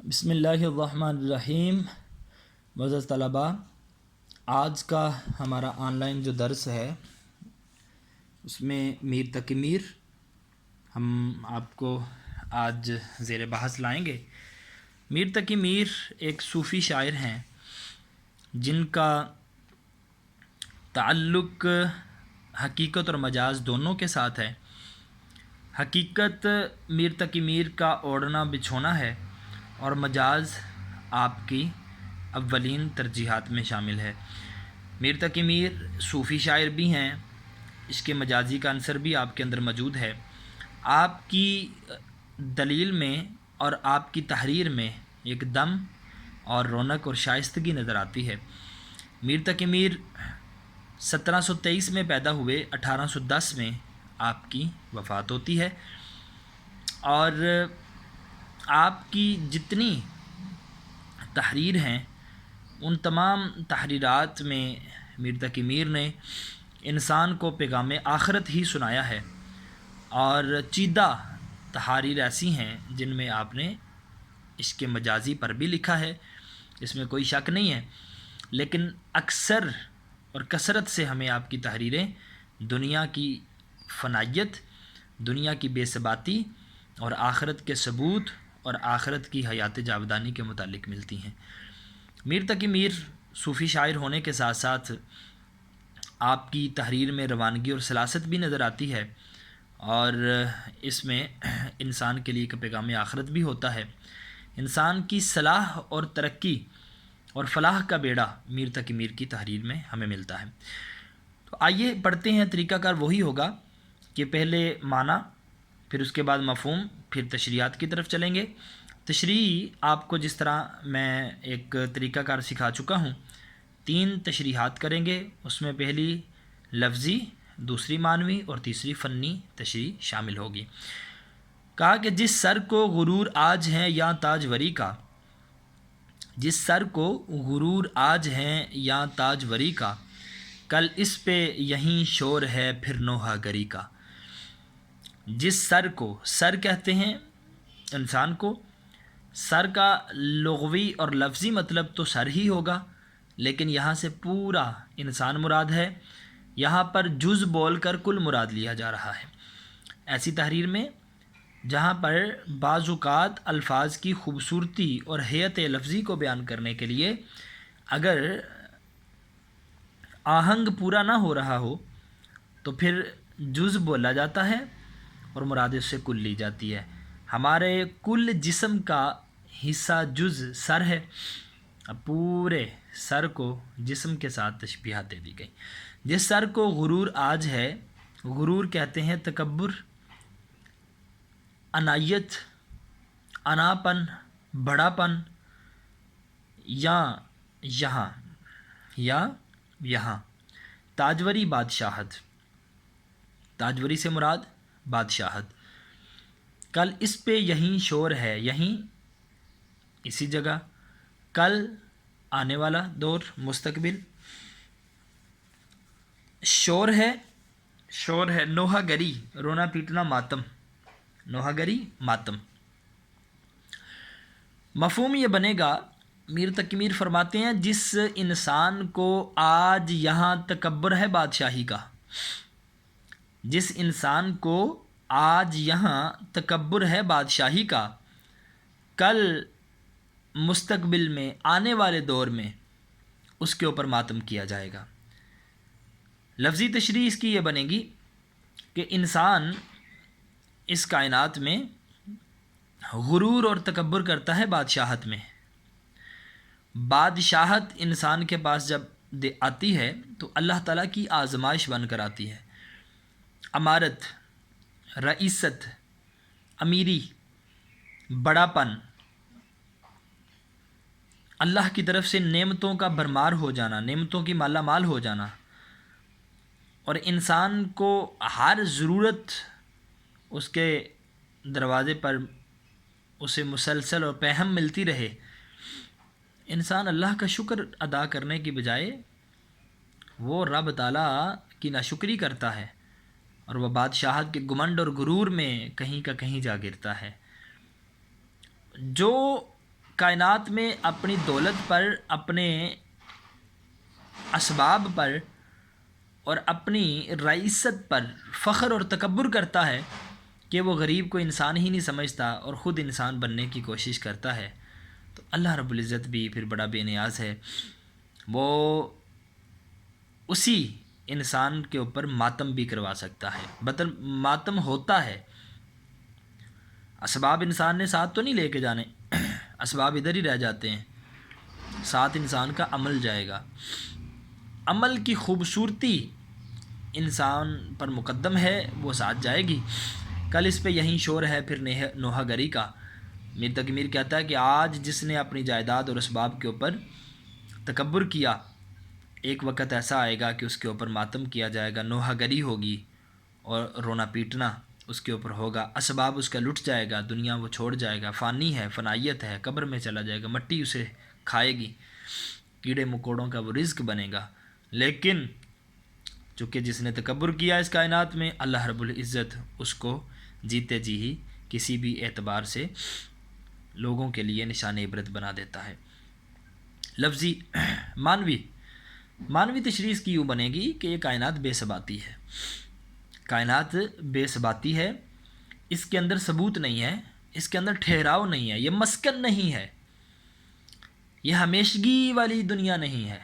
بسم اللہ الرحمن الرحیم۔ معزز طلباء، آج کا ہمارا آن لائن جو درس ہے اس میں میر تقی میر ہم آپ کو آج زیر بحث لائیں گے۔ میر تقی میر ایک صوفی شاعر ہیں جن کا تعلق حقیقت اور مجاز دونوں کے ساتھ ہے۔ حقیقت میر تقی میر کا اوڑھنا بچھونا ہے اور مجاز آپ کی اولین ترجیحات میں شامل ہے۔ میر تقی میر صوفی شاعر بھی ہیں، عشق مجازی کا عنصر بھی آپ کے اندر موجود ہے۔ آپ کی دلیل میں اور آپ کی تحریر میں ایک دم اور رونق اور شائستگی نظر آتی ہے۔ میر تقی میر 1723 میں پیدا ہوئے، 1810 میں آپ کی وفات ہوتی ہے، اور آپ کی جتنی تحریر ہیں ان تمام تحریرات میں میر تقی میر نے انسان کو پیغام آخرت ہی سنایا ہے، اور چیدہ تحاریر ایسی ہیں جن میں آپ نے عشق مجازی پر بھی لکھا ہے، اس میں کوئی شک نہیں ہے، لیکن اکثر اور کثرت سے ہمیں آپ کی تحریریں دنیا کی فنائیت، دنیا کی بے ثباتی اور آخرت کے ثبوت اور آخرت کی حیات جاودانی کے متعلق ملتی ہیں۔ میر تقی میر صوفی شاعر ہونے کے ساتھ ساتھ آپ کی تحریر میں روانگی اور سلاست بھی نظر آتی ہے، اور اس میں انسان کے لیے ایک پیغام آخرت بھی ہوتا ہے۔ انسان کی صلاح اور ترقی اور فلاح کا بیڑا میر تقی میر کی تحریر میں ہمیں ملتا ہے۔ تو آئیے پڑھتے ہیں۔ طریقہ کار وہی ہوگا کہ پہلے معنی، پھر اس کے بعد مفہوم، پھر تشریحات کی طرف چلیں گے۔ تشریح آپ کو جس طرح میں ایک طریقہ کار سکھا چکا ہوں، 3 تشریحات کریں گے، اس میں پہلی لفظی، دوسری معنوی اور تیسری فنی تشریح شامل ہوگی۔ کہا کہ جس سر کو غرور آج ہے یا تاجوری کا، جس سر کو غرور آج ہے یا تاجوری کا، کل اس پہ یہیں شور ہے پھر نوحہ گری کا۔ جس سر کو، سر کہتے ہیں انسان کو، سر کا لغوی اور لفظی مطلب تو سر ہی ہوگا، لیکن یہاں سے پورا انسان مراد ہے، یہاں پر جز بول کر کل مراد لیا جا رہا ہے۔ ایسی تحریر میں جہاں پر بعض اوقات الفاظ کی خوبصورتی اور حیت لفظی کو بیان کرنے کے لیے اگر آہنگ پورا نہ ہو رہا ہو تو پھر جز بولا جاتا ہے اور مراد اس سے کل لی جاتی ہے۔ ہمارے کل جسم کا حصہ جز سر ہے، اب پورے سر کو جسم کے ساتھ تشبیہات دے دی گئی۔ جس سر کو غرور آج ہے، غرور کہتے ہیں تکبر، انائیت، اناپن، بڑاپن، یہاں تاجوری بادشاہت، تاجوری سے مراد بادشاہت۔ کل اس پہ یہیں شور ہے، یہیں اسی جگہ، کل آنے والا دور مستقبل، شور ہے نوحہ گری، رونا پیٹنا ماتم، نوحہ گری ماتم۔ مفہوم یہ بنے گا، میر تقی میر فرماتے ہیں جس انسان کو آج یہاں تکبر ہے بادشاہی کا، جس انسان کو آج یہاں تکبر ہے بادشاہی کا، کل مستقبل میں آنے والے دور میں اس کے اوپر ماتم کیا جائے گا۔ لفظی تشریح اس کی یہ بنے گی کہ انسان اس کائنات میں غرور اور تکبر کرتا ہے بادشاہت میں۔ بادشاہت انسان کے پاس جب آتی ہے تو اللہ تعالیٰ کی آزمائش بن کر آتی ہے۔ امارت، رئیست، امیری، بڑاپن، اللہ کی طرف سے نعمتوں کا بھرمار ہو جانا، نعمتوں کی مالا مال ہو جانا، اور انسان کو ہر ضرورت اس کے دروازے پر اسے مسلسل اور پہم ملتی رہے، انسان اللہ کا شکر ادا کرنے کی بجائے وہ رب تعالیٰ کی ناشکری کرتا ہے، اور وہ بادشاہت کے گمنڈ اور غرور میں کہیں کا کہیں جا گرتا ہے۔ جو کائنات میں اپنی دولت پر، اپنے اسباب پر اور اپنی رئیست پر فخر اور تکبر کرتا ہے کہ وہ غریب کو انسان ہی نہیں سمجھتا اور خود انسان بننے کی کوشش کرتا ہے، تو اللہ رب العزت بھی پھر بڑا بے نیاز ہے، وہ اسی انسان کے اوپر ماتم بھی کروا سکتا ہے۔ ماتم ہوتا ہے، اسباب انسان نے ساتھ تو نہیں لے کے جانے، اسباب ادھر ہی رہ جاتے ہیں، ساتھ انسان کا عمل جائے گا۔ عمل کی خوبصورتی انسان پر مقدم ہے، وہ ساتھ جائے گی۔ کل اس پہ یہیں شور ہے پھر نوحہ گری کا۔ میر تقی میر کہتا ہے کہ آج جس نے اپنی جائیداد اور اسباب کے اوپر تکبر کیا، ایک وقت ایسا آئے گا کہ اس کے اوپر ماتم کیا جائے گا، نوحہ گری ہوگی اور رونا پیٹنا اس کے اوپر ہوگا، اسباب اس کا لٹ جائے گا، دنیا وہ چھوڑ جائے گا، فانی ہے، فنائیت ہے، قبر میں چلا جائے گا، مٹی اسے کھائے گی، کیڑے مکوڑوں کا وہ رزق بنے گا۔ لیکن چونکہ جس نے تکبر کیا اس کائنات میں، اللہ رب العزت اس کو جیتے جی ہی کسی بھی اعتبار سے لوگوں کے لیے نشان عبرت بنا دیتا ہے۔ لفظی مانوی تشریح کی یوں بنے گی کہ یہ کائنات بے ثباتی ہے، کائنات بے ثباتی ہے، اس کے اندر ثبوت نہیں ہے، اس کے اندر ٹھہراؤ نہیں ہے، یہ مسکن نہیں ہے، یہ ہمیشگی والی دنیا نہیں ہے۔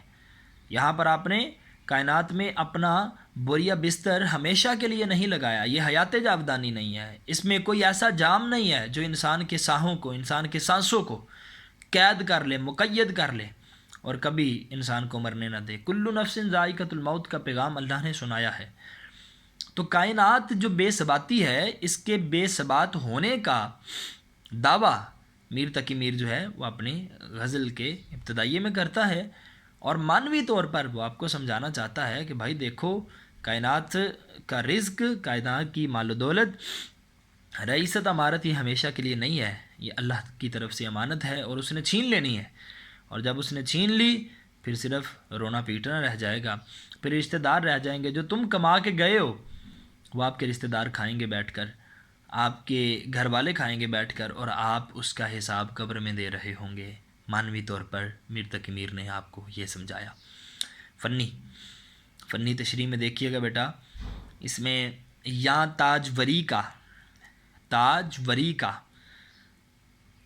یہاں پر آپ نے کائنات میں اپنا بوریا بستر ہمیشہ کے لیے نہیں لگایا، یہ حیات جاودانی نہیں ہے، اس میں کوئی ایسا جام نہیں ہے جو انسان کے سانحوں کو، انسان کے سانسوں کو قید کر لے، مقید کر لے اور کبھی انسان کو مرنے نہ دے۔ کل نفس ذائقۃ الموت کا پیغام اللہ نے سنایا ہے۔ تو کائنات جو بے ثباتی ہے، اس کے بے ثبات ہونے کا دعویٰ میر تقی میر جو ہے وہ اپنی غزل کے ابتدائیے میں کرتا ہے، اور مانوی طور پر وہ آپ کو سمجھانا چاہتا ہے کہ بھائی دیکھو، کائنات کا رزق، کائنات کی مال و دولت، رئیست امارت یہ ہمیشہ کے لیے نہیں ہے، یہ اللہ کی طرف سے امانت ہے اور اس نے چھین لینی ہے، اور جب اس نے چھین لی پھر صرف رونا پیٹنا رہ جائے گا، پھر رشتہ دار رہ جائیں گے، جو تم کما کے گئے ہو وہ آپ کے رشتہ دار کھائیں گے بیٹھ کر، آپ کے گھر والے کھائیں گے بیٹھ کر، اور آپ اس کا حساب قبر میں دے رہے ہوں گے۔ مانوی طور پر میر تقی میر نے آپ کو یہ سمجھایا۔ فنی تشریح میں دیکھیے گا بیٹا، اس میں یا تاجوری کا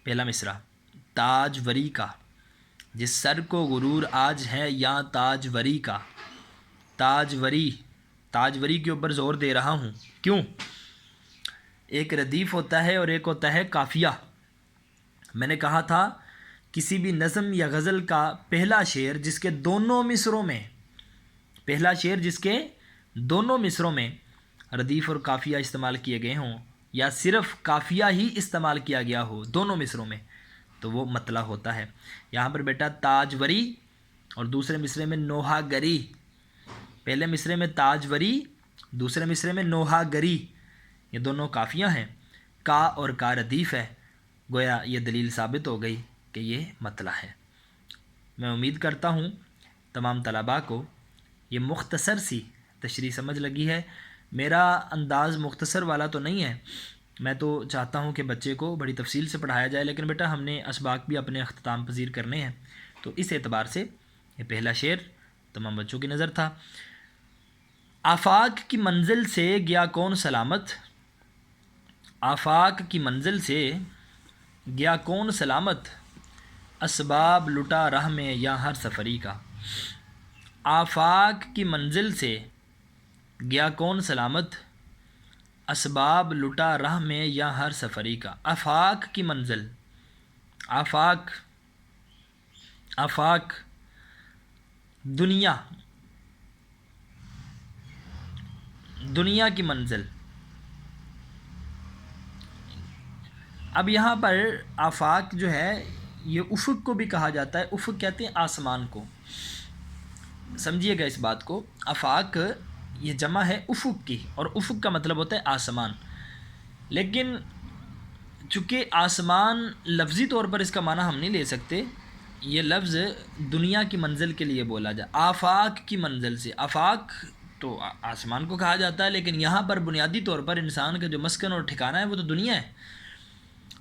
پہلا مصرع، تاجوری کا، جس سر کو غرور آج ہے یا تاجوری کا، تاجوری کے اوپر زور دے رہا ہوں، کیوں؟ ایک ردیف ہوتا ہے اور ایک ہوتا ہے قافیہ۔ میں نے کہا تھا کسی بھی نظم یا غزل کا پہلا شعر جس کے دونوں مصروں میں ردیف اور قافیہ استعمال کیے گئے ہوں، یا صرف قافیہ ہی استعمال کیا گیا ہو دونوں مصروں میں، تو وہ مطلع ہوتا ہے۔ یہاں پر بیٹا تاجوری اور دوسرے مصرے میں نوحہ گری، پہلے مصرے میں تاجوری، دوسرے مصرے میں نوحہ گری، یہ دونوں قافیہ ہیں، کا اور کا ردیف ہے، گویا یہ دلیل ثابت ہو گئی کہ یہ مطلع ہے۔ میں امید کرتا ہوں تمام طلباء کو یہ مختصر سی تشریح سمجھ لگی ہے۔ میرا انداز مختصر والا تو نہیں ہے، میں تو چاہتا ہوں کہ بچے کو بڑی تفصیل سے پڑھایا جائے، لیکن بیٹا ہم نے اسباق بھی اپنے اختتام پذیر کرنے ہیں، تو اس اعتبار سے یہ پہلا شعر تمام بچوں کی نظر تھا۔ آفاق کی منزل سے گیا کون سلامت، آفاق کی منزل سے گیا کون سلامت، اسباب لٹا راہ میں یا ہر سفری کا۔ آفاق کی منزل سے گیا کون سلامت، اسباب لٹا راہ میں یا ہر سفری کا۔ آفاق کی منزل، آفاق دنیا کی منزل۔ اب یہاں پر آفاق جو ہے یہ افق کو بھی کہا جاتا ہے، افق کہتے ہیں آسمان کو، سمجھیے گا اس بات کو، آفاق یہ جمع ہے افق کی، اور افق کا مطلب ہوتا ہے آسمان، لیکن چونکہ آسمان لفظی طور پر اس کا معنی ہم نہیں لے سکتے، یہ لفظ دنیا کی منزل کے لیے بولا جائے، آفاق کی منزل سے، آفاق تو آسمان کو کہا جاتا ہے، لیکن یہاں پر بنیادی طور پر انسان کا جو مسکن اور ٹھکانہ ہے وہ تو دنیا ہے،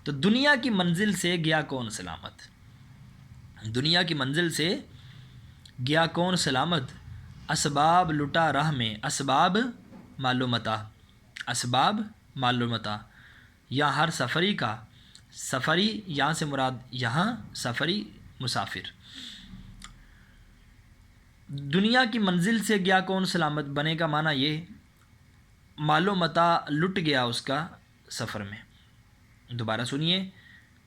تو دنیا کی منزل سے گیا کون سلامت۔ دنیا کی منزل سے گیا کون سلامت، اسباب لٹا راہ میں، اسباب معلومتا، اسباب معلومتا، یا ہر سفری کا، سفری یہاں سے مراد یہاں سفری مسافر، دنیا کی منزل سے گیا کون سلامت بنے کا معنی یہ معلومتا لٹ گیا اس کا سفر میں۔ دوبارہ سنیے،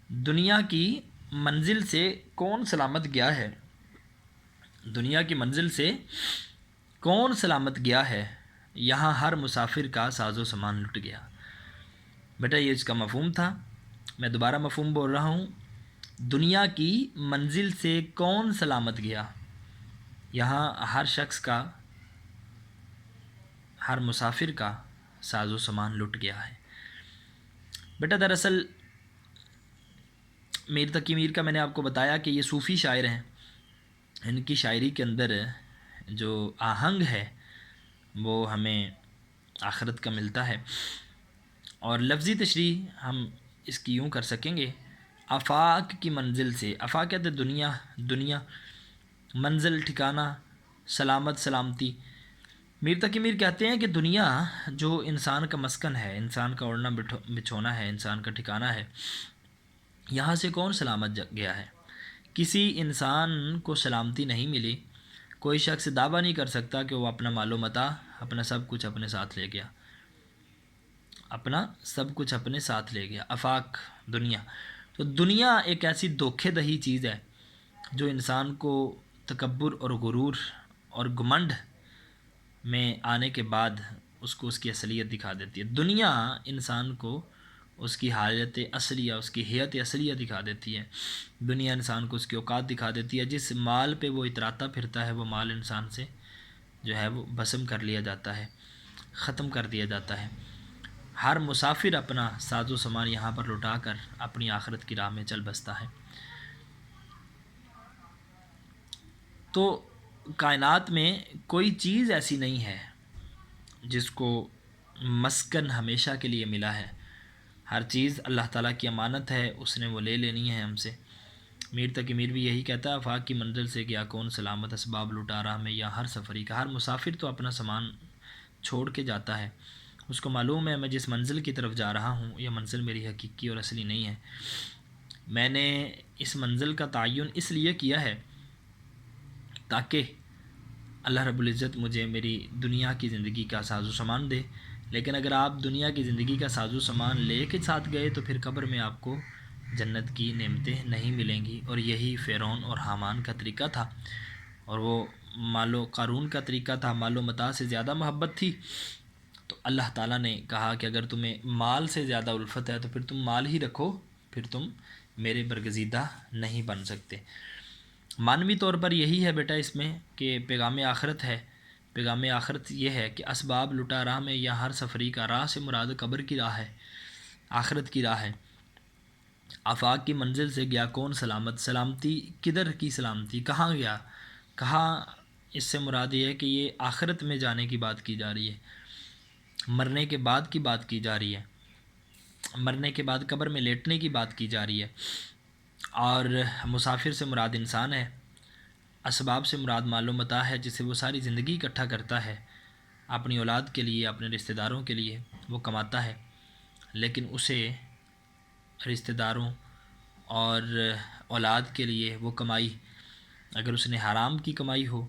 دنیا کی منزل سے کون سلامت گیا ہے، دنیا کی منزل سے کون سلامت گیا ہے، یہاں ہر مسافر کا ساز و سامان لٹ گیا۔ بیٹا یہ اس کا مفہوم تھا، میں دوبارہ مفہوم بول رہا ہوں، دنیا کی منزل سے کون سلامت گیا، یہاں ہر شخص کا، ہر مسافر کا ساز و سامان لٹ گیا ہے۔ بیٹا دراصل میر تقی میر کا میں نے آپ کو بتایا کہ یہ صوفی شاعر ہیں، ان کی شاعری کے اندر جو آہنگ ہے وہ ہمیں آخرت کا ملتا ہے، اور لفظی تشریح ہم اس کی یوں کر سکیں گے، آفاق کی منزل سے، آفاق کہتے دنیا، دنیا، منزل ٹھکانہ، سلامت سلامتی۔ میر تقی میر کہتے ہیں کہ دنیا جو انسان کا مسکن ہے، انسان کا اوڑھنا بچھونا ہے، انسان کا ٹھکانہ ہے، یہاں سے کون سلامت گیا ہے، کسی انسان کو سلامتی نہیں ملی، کوئی شخص دعویٰ نہیں کر سکتا کہ وہ اپنا مال و متاع، اپنا سب کچھ اپنے ساتھ لے گیا، اپنا سب کچھ اپنے ساتھ لے گیا۔ آفاق دنیا، تو دنیا ایک ایسی دھوکے دہی چیز ہے جو انسان کو تکبر اور غرور اور گھمنڈ میں آنے کے بعد اس کو اس کی اصلیت دکھا دیتی ہے۔ دنیا انسان کو اس کی حالت اصلیہ، اس کی حیت اصلیہ دکھا دیتی ہے، دنیا انسان کو اس کی اوقات دکھا دیتی ہے۔ جس مال پہ وہ اتراتا پھرتا ہے وہ مال انسان سے جو ہے وہ بسم کر لیا جاتا ہے، ختم کر دیا جاتا ہے۔ ہر مسافر اپنا ساز و سامان یہاں پر لٹا کر اپنی آخرت کی راہ میں چل بستا ہے۔ تو کائنات میں کوئی چیز ایسی نہیں ہے جس کو مسکن ہمیشہ کے لیے ملا ہے، ہر چیز اللہ تعالیٰ کی امانت ہے، اس نے وہ لے لینی ہے ہم سے۔ میر تقی میر بھی یہی کہتا ہے، آفاق کی منزل سے گیا کون سلامت، اسباب لٹا راہ میں یا ہر سفری کا، ہر مسافر تو اپنا سامان چھوڑ کے جاتا ہے، اس کو معلوم ہے میں جس منزل کی طرف جا رہا ہوں یہ منزل میری حقیقی اور اصلی نہیں ہے، میں نے اس منزل کا تعین اس لیے کیا ہے تاکہ اللہ رب العزت مجھے میری دنیا کی زندگی کا ساز و سامان دے، لیکن اگر آپ دنیا کی زندگی کا ساز و سامان لے کے ساتھ گئے تو پھر قبر میں آپ کو جنت کی نعمتیں نہیں ملیں گی، اور یہی فرعون اور حامان کا طریقہ تھا، اور وہ مال و قارون کا طریقہ تھا، مال و متاع سے زیادہ محبت تھی، تو اللہ تعالیٰ نے کہا کہ اگر تمہیں مال سے زیادہ الفت ہے تو پھر تم مال ہی رکھو، پھر تم میرے برگزیدہ نہیں بن سکتے۔ معنوی طور پر یہی ہے بیٹا اس میں کہ پیغام آخرت ہے، پیغام آخرت یہ ہے کہ اسباب لٹا راہ میں یا ہر سفری کا، راہ سے مراد قبر کی راہ ہے، آخرت کی راہ ہے۔ آفاق کی منزل سے گیا کون سلامت، سلامتی کدھر کی سلامتی، کہاں گیا، کہاں، اس سے مراد یہ ہے کہ یہ آخرت میں جانے کی بات کی جا رہی ہے، مرنے کے بعد کی بات کی جا رہی ہے، مرنے کے بعد قبر میں لیٹنے کی بات کی جا رہی ہے، اور مسافر سے مراد انسان ہے، اسباب سے مراد مال و متاع ہے جسے وہ ساری زندگی اکٹھا کرتا ہے، اپنی اولاد کے لیے، اپنے رشتہ داروں کے لیے وہ کماتا ہے، لیکن اسے رشتہ داروں اور اولاد کے لیے وہ کمائی اگر اس نے حرام کی کمائی ہو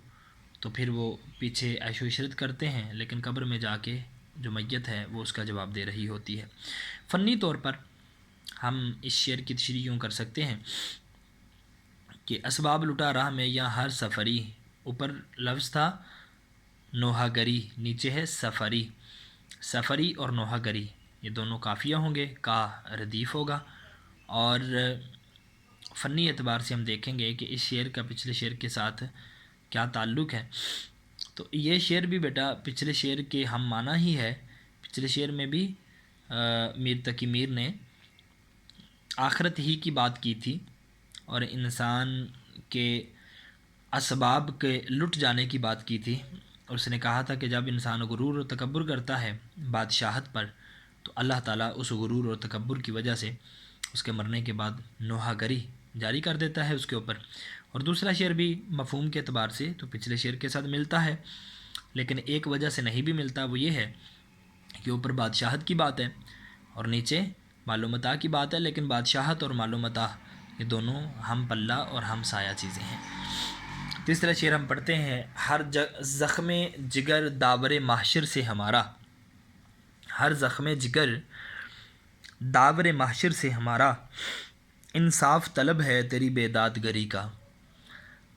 تو پھر وہ پیچھے عیش و عشرت کرتے ہیں، لیکن قبر میں جا کے جو میت ہے وہ اس کا جواب دے رہی ہوتی ہے۔ فنی طور پر ہم اس شعر کی تشریح یوں کر سکتے ہیں کہ اسباب لٹا راہ میں یا ہر سفری، اوپر لفظ تھا نوحہ گری، نیچے ہے سفری، سفری اور نوحہ گری یہ دونوں قافیہ ہوں گے، کا ردیف ہوگا، اور فنی اعتبار سے ہم دیکھیں گے کہ اس شعر کا پچھلے شعر کے ساتھ کیا تعلق ہے۔ تو یہ شعر بھی بیٹا پچھلے شعر کے ہم معنی ہی ہے، پچھلے شعر میں بھی میر تقی میر نے آخرت ہی کی بات کی تھی اور انسان کے اسباب کے لٹ جانے کی بات کی تھی، اور اس نے کہا تھا کہ جب انسان غرور اور تکبر کرتا ہے بادشاہت پر تو اللہ تعالیٰ اس غرور اور تکبر کی وجہ سے اس کے مرنے کے بعد نوحہ گری جاری کر دیتا ہے اس کے اوپر. اور دوسرا شعر بھی مفہوم کے اعتبار سے تو پچھلے شعر کے ساتھ ملتا ہے، لیکن ایک وجہ سے نہیں بھی ملتا، وہ یہ ہے کہ اوپر بادشاہت کی بات ہے اور نیچے مال و متاع کی بات ہے، لیکن بادشاہت اور مال و متاع یہ دونوں ہم پلہ اور ہم سایہ چیزیں ہیں. تیسرا شعر ہم پڑھتے ہیں. ہر زخم جگر داور محشر سے ہمارا، ہر زخم جگر داور محشر سے ہمارا، انصاف طلب ہے تیری بیداد گری کا.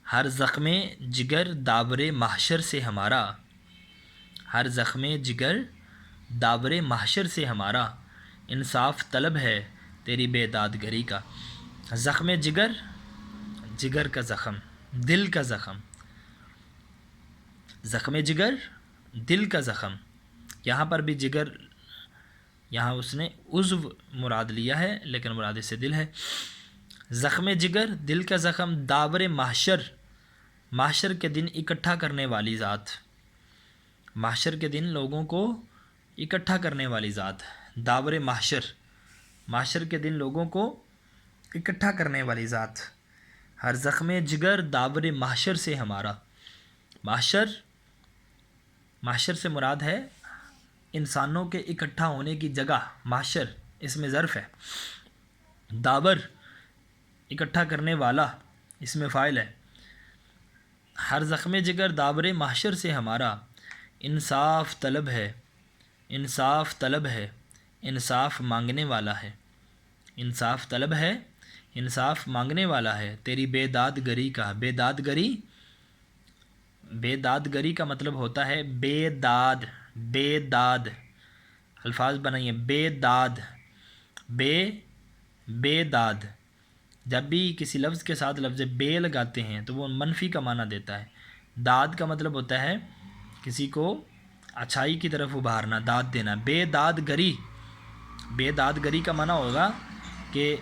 ہر زخم جگر داور محشر سے ہمارا، ہر زخم جگر داور محشر سے ہمارا، انصاف طلب ہے تیری بیداد گری کا. زخم جگر، جگر کا زخم، دل کا زخم، زخم جگر دل کا زخم. یہاں پر بھی جگر، یہاں اس نے عضو مراد لیا ہے لیکن مراد اس سے دل ہے. زخم جگر دل کا زخم، داور محشر، محشر کے دن اکٹھا کرنے والی ذات، محشر کے دن لوگوں کو اکٹھا کرنے والی ذات. داور محشر، محشر کے دن لوگوں کو اکٹھا کرنے والی ذات. ہر زخم جگر داور محشر سے ہمارا. محشر، محشر سے مراد ہے انسانوں کے اکٹھا ہونے کی جگہ. محشر اس میں ظرف ہے. داور اکٹھا کرنے والا اس میں فاعل ہے. ہر زخم جگر داور محشر سے ہمارا، انصاف طلب ہے، انصاف طلب ہے، انصاف مانگنے والا ہے، انصاف طلب ہے، انصاف مانگنے والا ہے تیری بیداد گری کا. بیداد گری، بیداد گری کا مطلب ہوتا ہے بے داد، بے داد. الفاظ بنائیے، بے داد، بے داد. جب بھی کسی لفظ کے ساتھ لفظ بے لگاتے ہیں تو وہ منفی کا معنی دیتا ہے. داد کا مطلب ہوتا ہے کسی کو اچھائی کی طرف ابھارنا، داد دینا. بے داد گری، بے داد گری کا معنی ہوگا کہ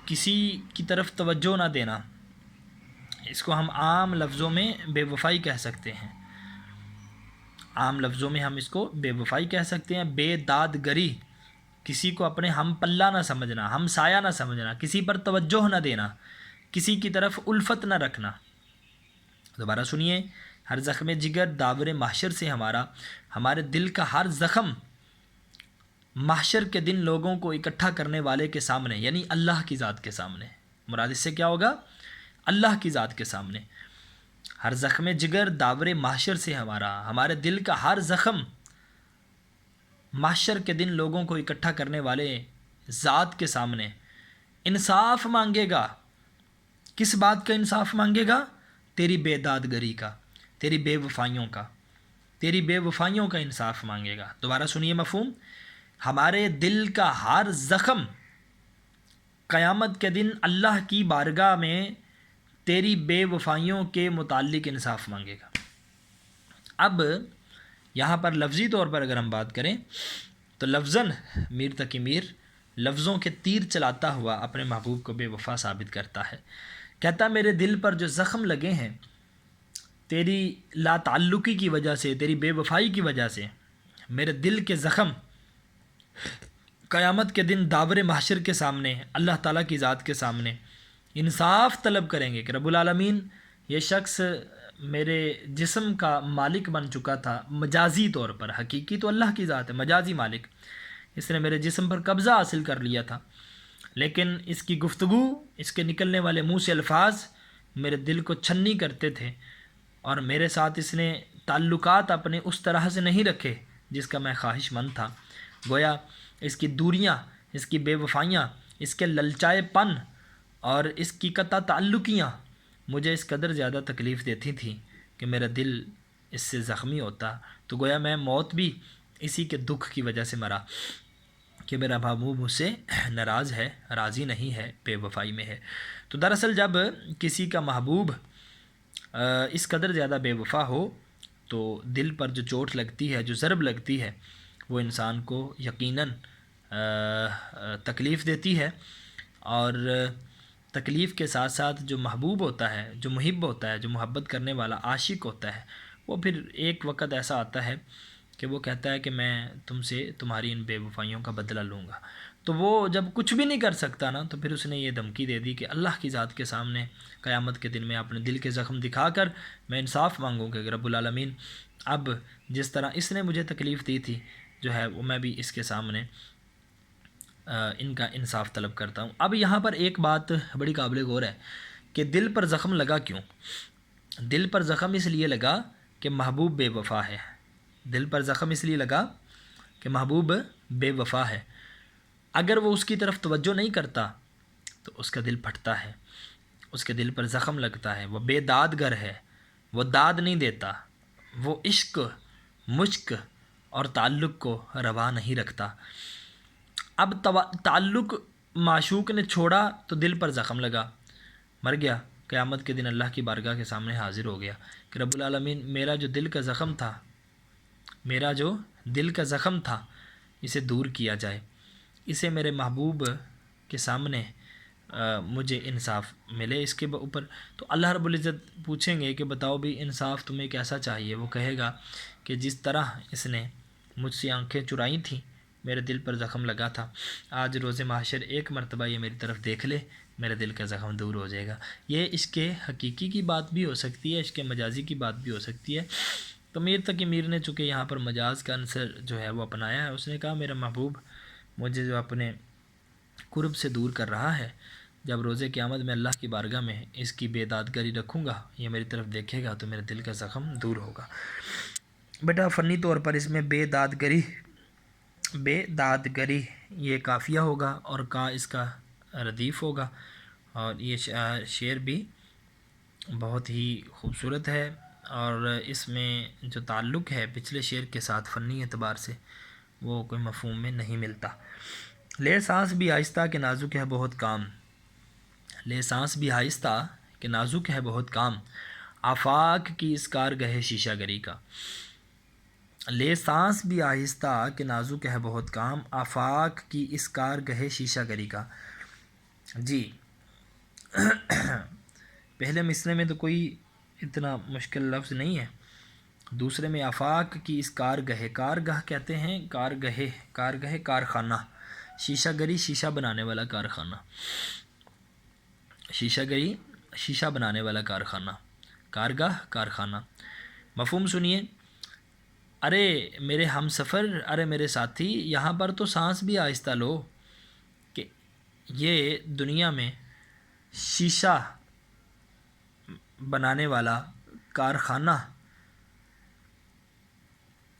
کسی کی طرف توجہ نہ دینا. اس کو ہم عام لفظوں میں بے وفائی کہہ سکتے ہیں، عام لفظوں میں ہم اس کو بے وفائی کہہ سکتے ہیں. بے داد گری، کسی کو اپنے ہم پلہ نہ سمجھنا، ہم سایہ نہ سمجھنا، کسی پر توجہ نہ دینا، کسی کی طرف الفت نہ رکھنا. دوبارہ سنیے. ہر زخم جگر داور محشر سے ہمارا، ہمارے دل کا ہر زخم محشر کے دن لوگوں کو اکٹھا کرنے والے کے سامنے، یعنی اللہ کی ذات کے سامنے. مراد اس سے کیا ہوگا؟ اللہ کی ذات کے سامنے. ہر زخم جگر داور محشر سے ہمارا، ہمارے دل کا ہر زخم محشر کے دن لوگوں کو اکٹھا کرنے والے ذات کے سامنے انصاف مانگے گا. کس بات کا انصاف مانگے گا؟ تیری بیداد گری کا، تیری بے وفائیوں کا، تیری بے وفائیوں کا انصاف مانگے گا. دوبارہ سنیے مفہوم. ہمارے دل کا ہر زخم قیامت کے دن اللہ کی بارگاہ میں تیری بے وفائیوں کے متعلق انصاف مانگے گا. اب یہاں پر لفظی طور پر اگر ہم بات کریں تو لفظاً میر تقی میر لفظوں کے تیر چلاتا ہوا اپنے محبوب کو بے وفا ثابت کرتا ہے. کہتا میرے دل پر جو زخم لگے ہیں تیری لا تعلقی کی وجہ سے، تیری بے وفائی کی وجہ سے، میرے دل کے زخم قیامت کے دن داور محشر کے سامنے، اللہ تعالیٰ کی ذات کے سامنے انصاف طلب کریں گے کہ رب العالمین یہ شخص میرے جسم کا مالک بن چکا تھا مجازی طور پر. حقیقی تو اللہ کی ذات ہے، مجازی مالک. اس نے میرے جسم پر قبضہ حاصل کر لیا تھا، لیکن اس کی گفتگو، اس کے نکلنے والے منہ سے الفاظ میرے دل کو چھنی کرتے تھے، اور میرے ساتھ اس نے تعلقات اپنے اس طرح سے نہیں رکھے جس کا میں خواہش مند تھا. گویا اس کی دوریاں، اس کی بے وفائیاں، اس کے للچائے پن اور اس کی قطع تعلقیاں مجھے اس قدر زیادہ تکلیف دیتی تھیں کہ میرا دل اس سے زخمی ہوتا. تو گویا میں موت بھی اسی کے دکھ کی وجہ سے مرا کہ میرا محبوب مجھ سے ناراض ہے، راضی نہیں ہے، بے وفائی میں ہے. تو دراصل جب کسی کا محبوب اس قدر زیادہ بے وفا ہو تو دل پر جو چوٹ لگتی ہے، جو ضرب لگتی ہے، وہ انسان کو یقیناً تکلیف دیتی ہے. اور تکلیف کے ساتھ ساتھ جو محبوب ہوتا ہے، جو محب ہوتا ہے، جو محبت کرنے والا عاشق ہوتا ہے، وہ پھر ایک وقت ایسا آتا ہے کہ وہ کہتا ہے کہ میں تم سے تمہاری ان بے وفائیوں کا بدلہ لوں گا. تو وہ جب کچھ بھی نہیں کر سکتا نا تو پھر اس نے یہ دھمکی دے دی کہ اللہ کی ذات کے سامنے قیامت کے دن میں اپنے دل کے زخم دکھا کر میں انصاف مانگوں کہ رب العالمین اب جس طرح اس نے مجھے تکلیف دی تھی جو ہے وہ میں بھی اس کے سامنے ان کا انصاف طلب کرتا ہوں۔ اب یہاں پر ایک بات بڑی قابل غور ہے کہ دل پر زخم لگا کیوں؟ دل پر زخم اس لیے لگا کہ محبوب بے وفا ہے۔ دل پر زخم اس لیے لگا کہ محبوب بے وفا ہے۔ اگر وہ اس کی طرف توجہ نہیں کرتا تو اس کا دل پھٹتا ہے، اس کے دل پر زخم لگتا ہے۔ وہ بے داد گر ہے، وہ داد نہیں دیتا، وہ عشق مشق اور تعلق کو روا نہیں رکھتا۔ اب تعلق معشوق نے چھوڑا تو دل پر زخم لگا، مر گیا، قیامت کے دن اللہ کی بارگاہ کے سامنے حاضر ہو گیا کہ رب العالمین میرا جو دل کا زخم تھا، میرا جو دل کا زخم تھا اسے دور کیا جائے، اسے میرے محبوب کے سامنے مجھے انصاف ملے اس کے اوپر۔ تو اللہ رب العزت پوچھیں گے کہ بتاؤ بھی انصاف تمہیں کیسا چاہیے؟ وہ کہے گا کہ جس طرح اس نے مجھ سے آنکھیں چرائی تھیں، میرے دل پر زخم لگا تھا، آج روز محشر ایک مرتبہ یہ میری طرف دیکھ لے، میرے دل کا زخم دور ہو جائے گا۔ یہ عشق حقیقی کی بات بھی ہو سکتی ہے، عشق مجازی کی بات بھی ہو سکتی ہے۔ تو میر تقی میر نے چونکہ یہاں پر مجاز کا عنصر جو ہے وہ اپنایا ہے، اس نے کہا میرا محبوب مجھے جو اپنے قرب سے دور کر رہا ہے، جب روز قیامت میں اللہ کی بارگاہ میں اس کی بے دادگری رکھوں گا، یہ میری طرف دیکھے گا تو میرے دل کا زخم دور ہوگا۔ بیٹا فنی طور پر اس میں بے دادگری یہ کافیہ ہوگا اور کا اس کا ردیف ہوگا، اور یہ شعر بھی بہت ہی خوبصورت ہے، اور اس میں جو تعلق ہے پچھلے شعر کے ساتھ فنی اعتبار سے وہ کوئی مفہوم میں نہیں ملتا۔ لے سانس بھی آہستہ کہ نازک ہے بہت کام، لے سانس بھی آہستہ کہ نازک ہے بہت کام، آفاق کی اس کارگہ شیشہ گری کا۔ لے سانس بھی آہستہ کہ نازک ہے بہت کام، آفاق کی اس کارگہ شیشہ گری کا۔ جی پہلے مصرعے میں تو کوئی اتنا مشکل لفظ نہیں ہے، دوسرے میں آفاق کی اس کارگہ، کارگہ کہتے ہیں کارگہ کارخانہ، شیشہ گری شیشہ بنانے والا کارخانہ، شیشہ گری شیشہ بنانے والا کارخانہ، کارگاہ کارخانہ۔ مفہوم سنیے، ارے میرے ہم سفر، ارے میرے ساتھی، یہاں پر تو سانس بھی آہستہ لو کہ یہ دنیا میں شیشہ بنانے والا کارخانہ،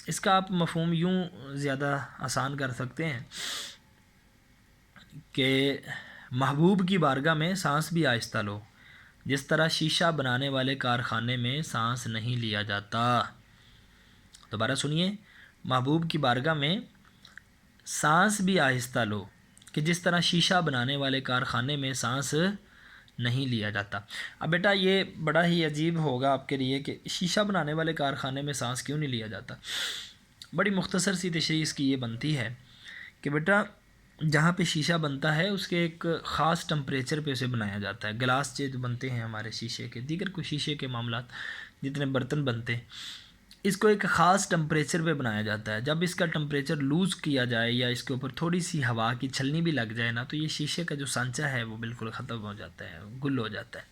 اس کا آپ مفہوم یوں زیادہ آسان کر سکتے ہیں کہ محبوب کی بارگاہ میں سانس بھی آہستہ لو، جس طرح شیشہ بنانے والے کارخانے میں سانس نہیں لیا جاتا۔ دوبارہ سنیے، محبوب کی بارگاہ میں سانس بھی آہستہ لو کہ جس طرح شیشہ بنانے والے کارخانے میں سانس نہیں لیا جاتا۔ اب بیٹا یہ بڑا ہی عجیب ہوگا آپ کے لیے کہ شیشہ بنانے والے کارخانے میں سانس کیوں نہیں لیا جاتا؟ بڑی مختصر سی تشریح اس کی یہ بنتی ہے کہ بیٹا جہاں پہ شیشہ بنتا ہے اس کے ایک خاص ٹمپریچر پہ اسے بنایا جاتا ہے۔ گلاس جو بنتے ہیں ہمارے شیشے کے، دیگر کوئی شیشے کے معاملات جتنے برتن بنتے ہیں، اس کو ایک خاص ٹمپریچر پہ بنایا جاتا ہے۔ جب اس کا ٹمپریچر لوز کیا جائے یا اس کے اوپر تھوڑی سی ہوا کی چھلنی بھی لگ جائے نا، تو یہ شیشے کا جو سانچہ ہے وہ بالکل ختم ہو جاتا ہے، گل ہو جاتا ہے،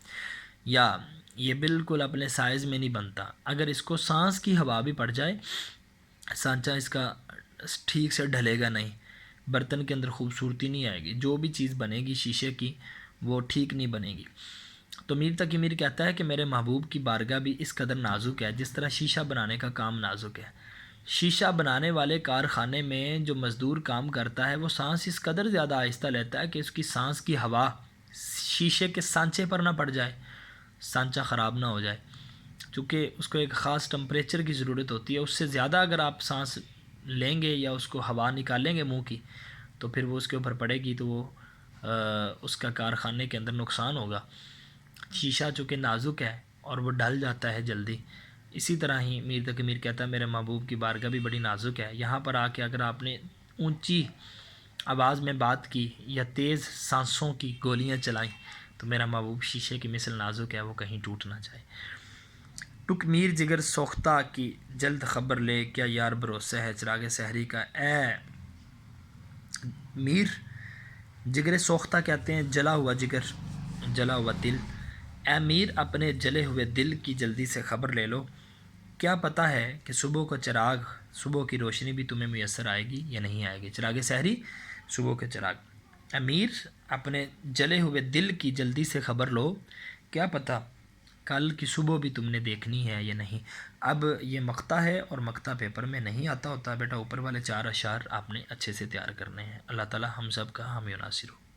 یا یہ بالکل اپنے سائز میں نہیں بنتا۔ اگر اس کو سانس کی ہوا بھی پڑ جائے، سانچہ اس کا ٹھیک سے ڈھلے گا نہیں، برتن کے اندر خوبصورتی نہیں آئے گی، جو بھی چیز بنے گی شیشے کی وہ ٹھیک نہیں بنے گی۔ تو میر تقی میر کہتا ہے کہ میرے محبوب کی بارگاہ بھی اس قدر نازک ہے جس طرح شیشہ بنانے کا کام نازک ہے۔ شیشہ بنانے والے کارخانے میں جو مزدور کام کرتا ہے وہ سانس اس قدر زیادہ آہستہ لیتا ہے کہ اس کی سانس کی ہوا شیشے کے سانچے پر نہ پڑ جائے، سانچہ خراب نہ ہو جائے، چونکہ اس کو ایک خاص ٹمپریچر کی ضرورت ہوتی ہے۔ اس سے زیادہ اگر آپ سانس لیں گے یا اس کو ہوا نکالیں گے منہ کی تو پھر وہ اس کے اوپر پڑے گی تو وہ اس کا کارخانے کے اندر نقصان ہوگا۔ شیشہ چونکہ نازک ہے اور وہ ڈھل جاتا ہے جلدی، اسی طرح ہی میر تقی میر کہتا ہے میرے محبوب کی بارگاہ بھی بڑی نازک ہے۔ یہاں پر آ کے اگر آپ نے اونچی آواز میں بات کی یا تیز سانسوں کی گولیاں چلائیں تو میرا محبوب شیشے کی مثل نازک ہے، وہ کہیں ٹوٹ نہ جائے۔ ٹک میر جگر سوختہ کی جلد خبر لے، کیا یار بھروسہ ہے چراغ سحری کا۔ اے میر جگر سوختہ کہتے ہیں جلا ہوا جگر، جلا ہوا دل۔ اے میر اپنے جلے ہوئے دل کی جلدی سے خبر لے لو، کیا پتہ ہے کہ صبح کا چراغ، صبح کی روشنی بھی تمہیں میسر آئے گی یا نہیں آئے گی۔ چراغ سحری، صبح کے چراغ۔ امیر اپنے جلے ہوئے دل کی جلدی سے خبر لو، کیا پتہ کل کی صبح بھی تم نے دیکھنی ہے یا نہیں۔ اب یہ مقطع ہے اور مقطع پیپر میں نہیں آتا ہوتا بیٹا، اوپر والے 4 اشعار آپ نے اچھے سے تیار کرنے ہیں۔ اللہ تعالی ہم سب کا حامی و ناصر ہو۔